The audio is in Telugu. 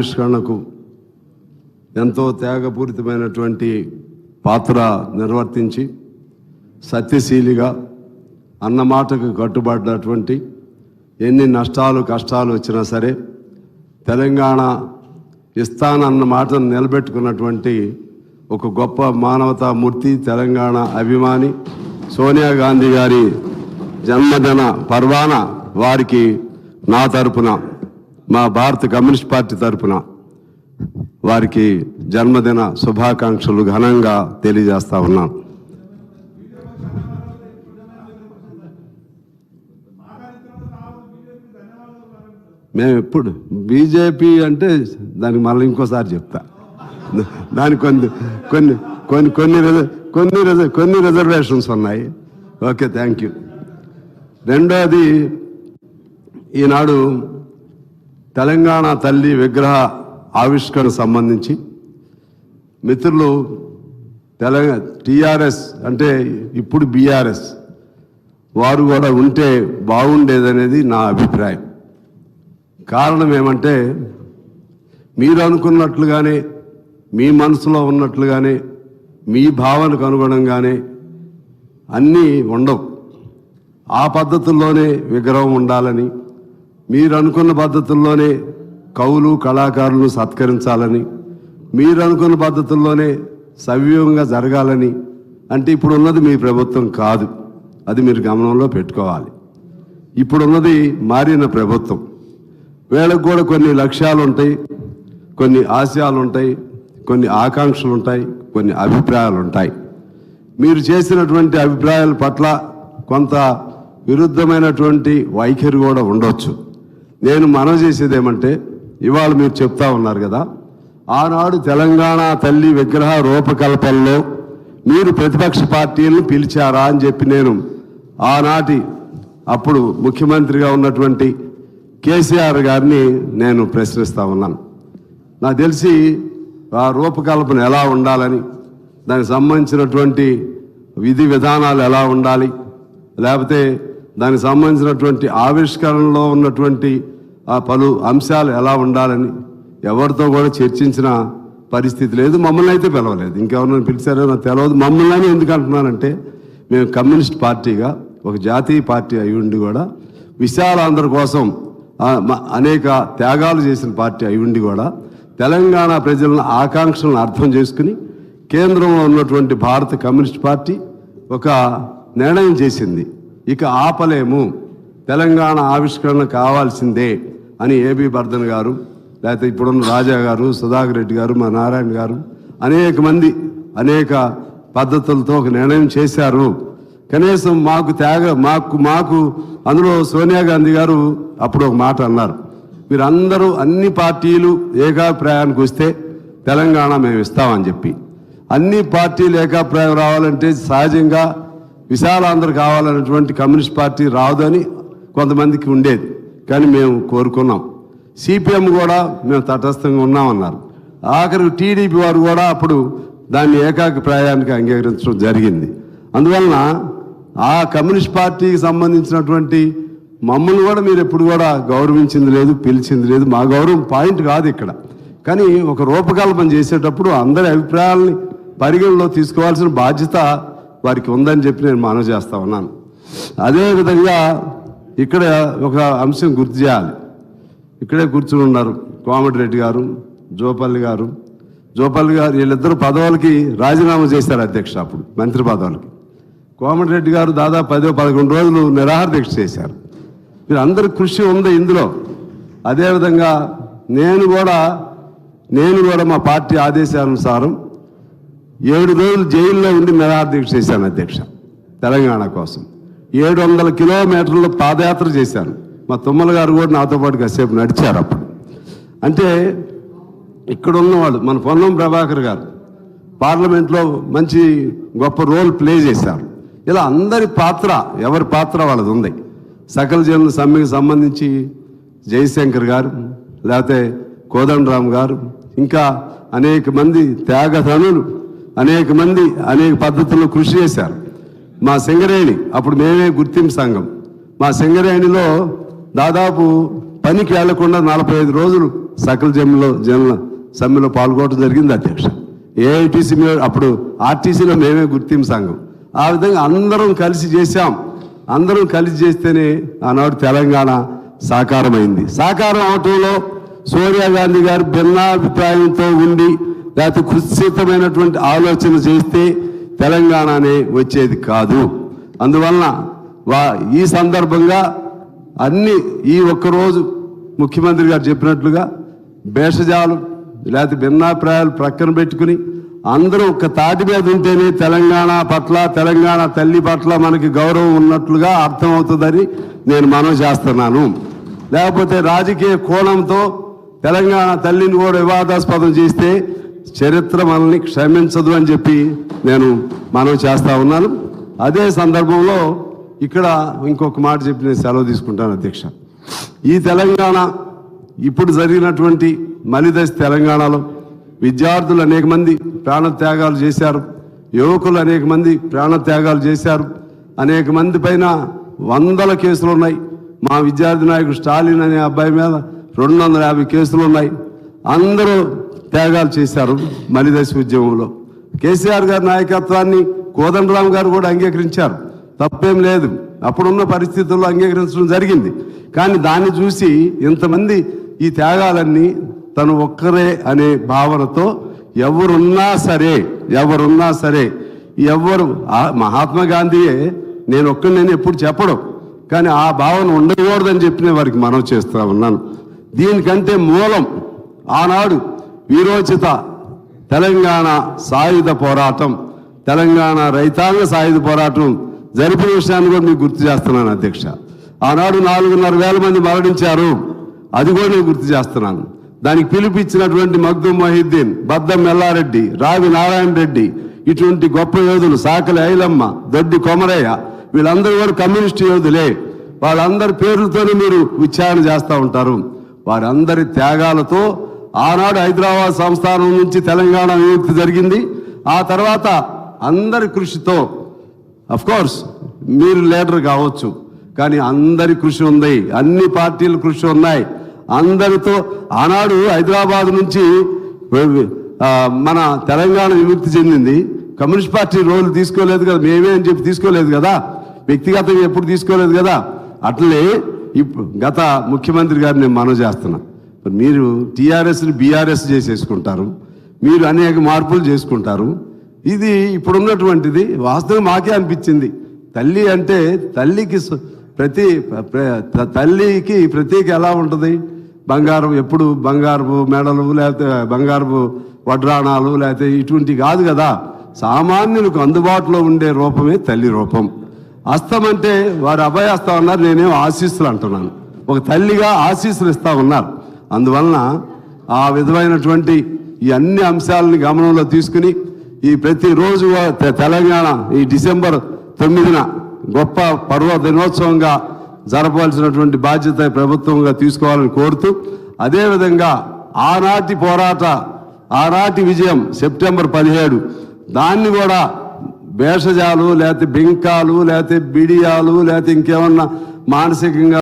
ఆవిష్కరణకు ఎంతో త్యాగపూరితమైనటువంటి పాత్ర నిర్వర్తించి సత్యశీలిగా అన్నమాటకు కట్టుబడినటువంటి ఎన్ని నష్టాలు కష్టాలు వచ్చినా సరే తెలంగాణ ఇస్తానన్న మాటను నిలబెట్టుకున్నటువంటి ఒక గొప్ప మానవతామూర్తి తెలంగాణ అభిమాని సోనియా గాంధీ గారి జన్మదిన పర్వాన వారికి నా తరపున మా భారత కమ్యూనిస్ట్ పార్టీ తరపున వారికి జన్మదిన శుభాకాంక్షలు ఘనంగా తెలియజేస్తా ఉన్నాను. మేము ఎప్పుడు బీజేపీ అంటే దానికి మళ్ళీ ఇంకోసారి చెప్తా, దానికి కొన్ని రిజర్వేషన్స్ ఉన్నాయి. Okay, thank you. రెండోది, ఈనాడు తెలంగాణ తల్లి విగ్రహ ఆవిష్కరణ సంబంధించి మిత్రులు టీఆర్ఎస్ అంటే ఇప్పుడు బీఆర్ఎస్ వారు కూడా ఉంటే బాగుండేదనేది నా అభిప్రాయం. కారణం ఏమంటే, మీరు అనుకున్నట్లుగానే మీ మనసులో ఉన్నట్లుగానే మీ భావనకు అనుగుణంగానే అన్నీ ఉండవు. ఆ పద్ధతుల్లోనే విగ్రహం ఉండాలని, మీరు అనుకున్న పద్ధతుల్లోనే కవులు కళాకారులను సత్కరించాలని, మీరు అనుకున్న పద్ధతుల్లోనే సవ్యంగా జరగాలని అంటే ఇప్పుడు ఉన్నది మీ ప్రభుత్వం కాదు. అది మీరు గమనంలో పెట్టుకోవాలి. ఇప్పుడున్నది మారిన ప్రభుత్వం. వీళ్ళకు కూడా కొన్ని లక్ష్యాలు ఉంటాయి, కొన్ని ఆశయాలు ఉంటాయి, కొన్ని ఆకాంక్షలు ఉంటాయి, కొన్ని అభిప్రాయాలు ఉంటాయి. మీరు చేసినటువంటి అభిప్రాయాల పట్ల కొంత విరుద్ధమైనటువంటి వైఖరి కూడా ఉండొచ్చు. నేను మనవి చేసేది ఏమంటే, ఇవాళ మీరు చెప్తా ఉన్నారు కదా, ఆనాడు తెలంగాణ తల్లి విగ్రహ రూపకల్పనలో మీరు ప్రతిపక్ష పార్టీలను పిలిచారా అని చెప్పి నేను ఆనాటి అప్పుడు ముఖ్యమంత్రిగా ఉన్నటువంటి కేసీఆర్ గారిని నేను ప్రశ్నిస్తా ఉన్నాను. నాకు తెలిసి ఆ రూపకల్పన ఎలా ఉండాలని, దానికి సంబంధించినటువంటి విధి విధానాలు ఎలా ఉండాలి, లేకపోతే దానికి సంబంధించినటువంటి ఆవిష్కరణలో ఉన్నటువంటి ఆ పలు అంశాలు ఎలా ఉండాలని ఎవరితో కూడా చర్చించిన పరిస్థితి లేదు. మమ్మల్ని అయితే పిలవలేదు. ఇంకెవరినైనా పిలిచారో నాకు తెలియదు. మమ్మల్ని ఎందుకు అంటున్నానంటే, మేము కమ్యూనిస్ట్ పార్టీగా ఒక జాతీయ పార్టీ అయి ఉండి కూడా విశాలాంధ్ర కోసం అనేక త్యాగాలు చేసిన పార్టీ అయి ఉండి కూడా తెలంగాణ ప్రజల ఆకాంక్షలను అర్థం చేసుకుని కేంద్రంలో ఉన్నటువంటి భారత కమ్యూనిస్ట్ పార్టీ ఒక నిర్ణయం చేసింది. ఇక ఆపలేము, తెలంగాణ ఆవిష్కరణ కావాల్సిందే అని ఏబీ బర్ధన్ గారు, లేకపోతే ఇప్పుడున్న రాజా గారు, సుధాకర్ రెడ్డి గారు, మా నారాయణ గారు అనేక మంది అనేక పద్ధతులతో ఒక నిర్ణయం చేశారు. కనీసం మాకు అందులో సోనియా గాంధీ గారు అప్పుడు ఒక మాట అన్నారు, మీరందరూ అన్ని పార్టీలు ఏకాభిప్రాయానికి వస్తే తెలంగాణ మేము ఇస్తామని చెప్పి. అన్ని పార్టీలు ఏకాభిప్రాయం రావాలంటే సహజంగా విశాలాంధ్ర కావాలన్నటువంటి కమ్యూనిస్ట్ పార్టీ రాదని కొంతమందికి ఉండేది. కానీ మేము కోరుకున్నాం. సిపిఎం కూడా మేము తటస్థంగా ఉన్నామన్నారు. ఆఖరికి టీడీపీ వారు కూడా అప్పుడు దాన్ని ఏకాభిప్రాయానికి అంగీకరించడం జరిగింది. అందువలన ఆ కమ్యూనిస్ట్ పార్టీకి సంబంధించినటువంటి మమ్మల్ని కూడా మీరు ఎప్పుడు కూడా గౌరవించింది లేదు, పిలిచింది లేదు. మా గౌరవం పాయింట్ కాదు ఇక్కడ. కానీ ఒక రూపకల్పన చేసేటప్పుడు అందరి అభిప్రాయాలని పరిగణలో తీసుకోవాల్సిన బాధ్యత వారికి ఉందని చెప్పి నేను మనవి చేస్తా ఉన్నాను. అదేవిధంగా ఇక్కడ ఒక అంశం గుర్తు చేయాలి. ఇక్కడే కూర్చుని ఉన్నారు కోమటిరెడ్డి గారు, జోపల్లి గారు వీళ్ళిద్దరు పదవులకి రాజీనామా చేశారు అధ్యక్ష. అప్పుడు మంత్రి పదవులకి కోమటిరెడ్డి గారు దాదాపు 10-11 రోజులు నిరాహార దీక్ష చేశారు. మీరు అందరి కృషి ఉంది ఇందులో. అదేవిధంగా నేను కూడా మా పార్టీ ఆదేశానుసారం 7 రోజులు జైల్లో ఉండి నిరాహార దీక్ష చేశాను అధ్యక్ష. తెలంగాణ కోసం 700 కిలోమీటర్లు పాదయాత్ర చేశాను. మా తుమ్మల గారు కూడా నాతో పాటు కాసేపు నడిచారు. అప్పుడు అంటే ఇక్కడ ఉన్నవాళ్ళు మన పొన్నం ప్రభాకర్ గారు పార్లమెంట్లో మంచి గొప్ప రోల్ ప్లే చేశారు. ఇలా అందరి పాత్ర, ఎవరి పాత్ర వాళ్ళది ఉంది. సకల జనుల సమ్మెకి సంబంధించి జయశంకర్ గారు, లేకపోతే కోదండరామ్ గారు, ఇంకా అనేక మంది త్యాగధనులు అనేక మంది అనేక పద్ధతుల్లో కృషి చేశారు. మా సింగరేణి అప్పుడు మేమే గుర్తింపు సంఘం. మా సింగరేణిలో దాదాపు పనికి వెళ్లకుండా 45 రోజులు సకల జనుల సమ్మెలో పాల్గొనడం జరిగింది అధ్యక్ష. ఏఐటీసీ అప్పుడు ఆర్టీసీలో మేమే గుర్తింపు సంఘం. ఆ విధంగా అందరం కలిసి చేశాం. అందరం కలిసి చేస్తేనే ఆనాడు తెలంగాణ సాకారమైంది. సాకారం అవటంలో సోనియా గాంధీ గారు భిన్నాభిప్రాయంతో ఉండి లేకపోతే కుత్సితమైనటువంటి ఆలోచన చేస్తే తెలంగాణనే వచ్చేది కాదు. అందువలన ఈ సందర్భంగా ఈ ఒక్కరోజు ముఖ్యమంత్రి గారు చెప్పినట్లుగా భేషజాలు లేకపోతే భిన్నాభిప్రాయాలు ప్రక్కన పెట్టుకుని అందరూ ఒక తాటి మీద ఉంటేనే తెలంగాణ పట్ల, తెలంగాణ తల్లి పట్ల మనకి గౌరవం ఉన్నట్లుగా అర్థమవుతుందని నేను మనవి చేస్తున్నాను. లేకపోతే రాజకీయ కోణంతో తెలంగాణ తల్లిని కూడా వివాదాస్పదం చేస్తే చరిత్ర మనల్ని క్షమించదు అని చెప్పి నేను మనవి చేస్తా ఉన్నాను. అదే సందర్భంలో ఇక్కడ ఇంకొక మాట చెప్పి నేను సెలవు తీసుకుంటాను అధ్యక్ష. ఈ తెలంగాణ ఇప్పుడు జరిగినటువంటి మలిదశ తెలంగాణలో విద్యార్థులు అనేక మంది ప్రాణత్యాగాలు చేశారు, యువకులు అనేక మంది ప్రాణత్యాగాలు చేశారు. అనేక మంది పైన 100 కేసులు ఉన్నాయి. మా విద్యార్థి నాయకుడు స్టాలిన్ అనే అబ్బాయి మీద 250 కేసులు ఉన్నాయి. అందరూ త్యాగాలు చేశారు మలిదశ ఉద్యమంలో. కేసీఆర్ గారి నాయకత్వాన్ని కోదండరామ్ గారు కూడా అంగీకరించారు, తప్పేం లేదు. అప్పుడున్న పరిస్థితుల్లో అంగీకరించడం జరిగింది. కానీ దాన్ని చూసి ఇంతమంది ఈ త్యాగాలన్నీ తను ఒక్కరే అనే భావనతో ఎవరున్నా సరే మహాత్మా గాంధీయే నేను ఒక్కడిని ఎప్పుడు చెప్పడం, కానీ ఆ భావన ఉండకూడదని చెప్పిన వారికి మనం చేస్తూ ఉన్నాను. దీనికంటే మూలం ఆనాడు వీరోచిత తెలంగాణ సాయుధ పోరాటం, తెలంగాణ రైతాంగ సాయుధ పోరాటం జరిపిన విషయాన్ని కూడా మీకు గుర్తు చేస్తున్నాను అధ్యక్ష. ఆనాడు 4,500 మంది మరణించారు, అది కూడా నేను గుర్తు చేస్తున్నాను. దానికి పిలిపించినటువంటి మగ్దుం మొహిద్దీన్, బద్దం ఎల్లారెడ్డి, రావి నారాయణ రెడ్డి, ఇటువంటి గొప్ప యోధులు, సాకలి ఐలమ్మ, దొడ్డి కొమరయ్య, వీళ్ళందరూ కూడా కమ్యూనిస్టు యోధులే. వాళ్ళందరి పేర్లతోనే మీరు విచారణ చేస్తూ ఉంటారు. వారందరి త్యాగాలతో ఆనాడు హైదరాబాద్ సంస్థానం నుంచి తెలంగాణ విముక్తి జరిగింది. ఆ తర్వాత అందరి కృషితో, కోర్స్ మీరు లీడర్ కావచ్చు, కానీ అందరి కృషి ఉంది, అన్ని పార్టీల కృషి ఉన్నాయి. అందరితో ఆనాడు హైదరాబాద్ నుంచి మన తెలంగాణ విముక్తి చెందింది. కమ్యూనిస్ట్ పార్టీ రోల్ తీసుకోలేదు కదా, మేమే అని చెప్పి తీసుకోలేదు కదా, వ్యక్తిగతంగా ఎప్పుడు తీసుకోలేదు కదా. అట్లే ఇప్పుడు గత ముఖ్యమంత్రి గారిని నేను మనవి చేస్తున్నా, మీరు టీఆర్ఎస్ని బీఆర్ఎస్ చేసేసుకుంటారు, మీరు అనేక మార్పులు చేసుకుంటారు. ఇది ఇప్పుడున్నటువంటిది వాస్తవం మాకే అనిపించింది. తల్లి అంటే తల్లికి ప్రతీక ఎలా ఉంటుంది? బంగారం, ఎప్పుడు బంగారపు మెడలు లేకపోతే బంగారపు వడ్రాణాలు లేకపోతే ఇటువంటి కాదు కదా. సామాన్యులకు అందుబాటులో ఉండే రూపమే తల్లి రూపం. హస్తం అంటే వారు అభయహస్తం అన్నారు, నేనేం ఆశీస్సులు అంటున్నాను. ఒక తల్లిగా ఆశీస్సులు ఇస్తా ఉన్నారు. అందువలన ఆ విధమైనటువంటి ఈ అన్ని అంశాలని గమనంలో తీసుకుని ఈ ప్రతిరోజు తెలంగాణ ఈ డిసెంబర్ 9న గొప్ప పర్వ దినోత్సవంగా జరపవలసినటువంటి బాధ్యత ప్రభుత్వంగా తీసుకోవాలని కోరుతూ, అదేవిధంగా ఆనాటి విజయం సెప్టెంబర్ 17 దాన్ని కూడా భేషజాలు లేకపోతే బింకాలు లేకపోతే బిడియాలు లేకపోతే ఇంకేమన్నా మానసికంగా